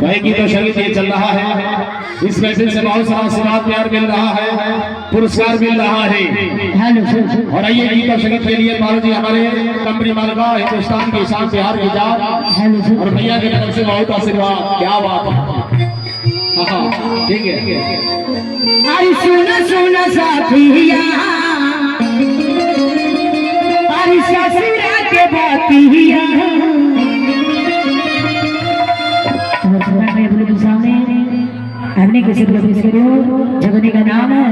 भाई की तो संगीत ये चल रहा है, इस मैसेज से बहुत सारा आशीर्वाद प्यार मिल रहा है, पुरस्कार मिल रहा है। और आइए गीत और संगीत के लिए मारो जी हमारे कंपनी मालका हिंदुस्तान की शान बिहार की जान और भैया की तरफ से बहुत आशीर्वाद। क्या बात है, ठीक है। अरे सुना सुना साथिया, अरे ससुरा के बातिया, हमने किसी प्रवेश करो जगने का नाम है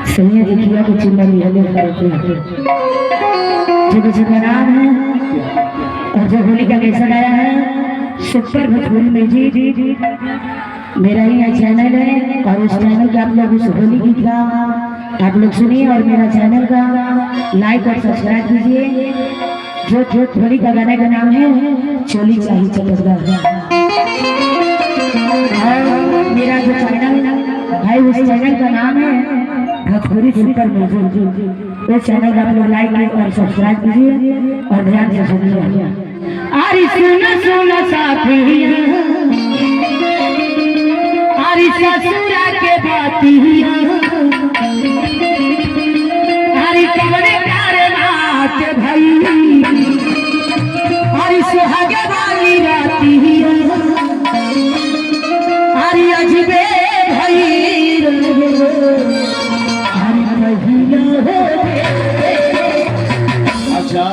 सैयद किया को चिल्ला लिया जगह का नाम है। और जो होली का कैसा आया है सुपर भोजपुरी में जी मेरा ही चैनल है और उस चैनल के आप लोग उस होली गीत का आप लोग सुनिए और मेरा चैनल का लाइक और सब्सक्राइब कीजिए। जो होली का गाने का नाम है चोली चाहिए चटकदार। मेरा जो चैनल भाई उस चैनल का नाम है भोजपुरी सुपर म्यूजिक। उस चैनल का आप लोग लाइक और सब्सक्राइब कीजिए और ध्यान से सुनिए। अरे सुना सुना साथिया, अरे ससुरा के बातिया, अरे कवने कारनात भाई, अरे सुहागे वाली रातिया, अरे अजबे भाई अरे महिला अच्छा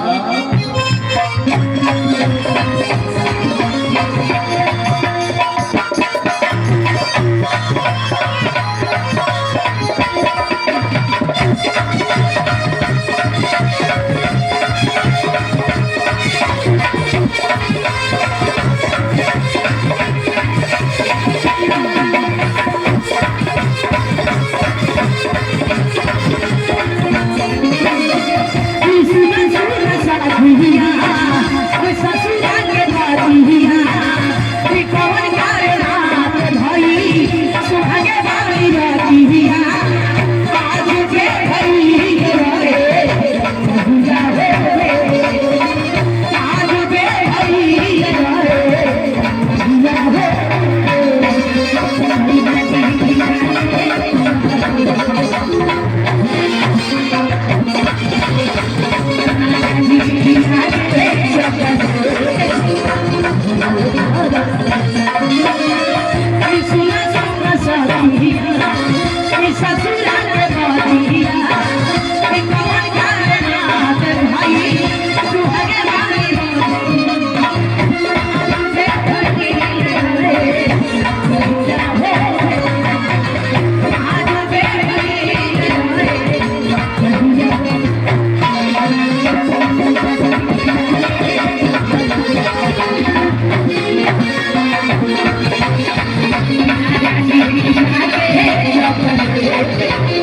Thank you.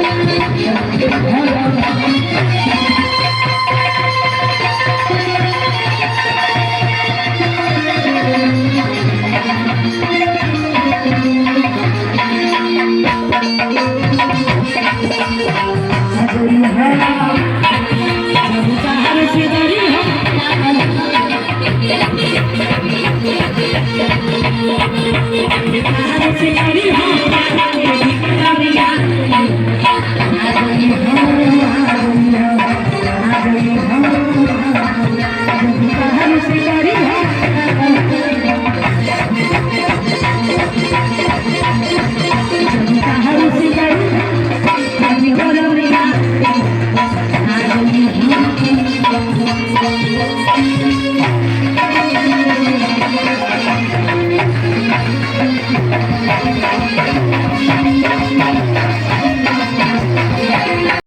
अजूरी है जब चाहर से डरी है चाहर से डरी है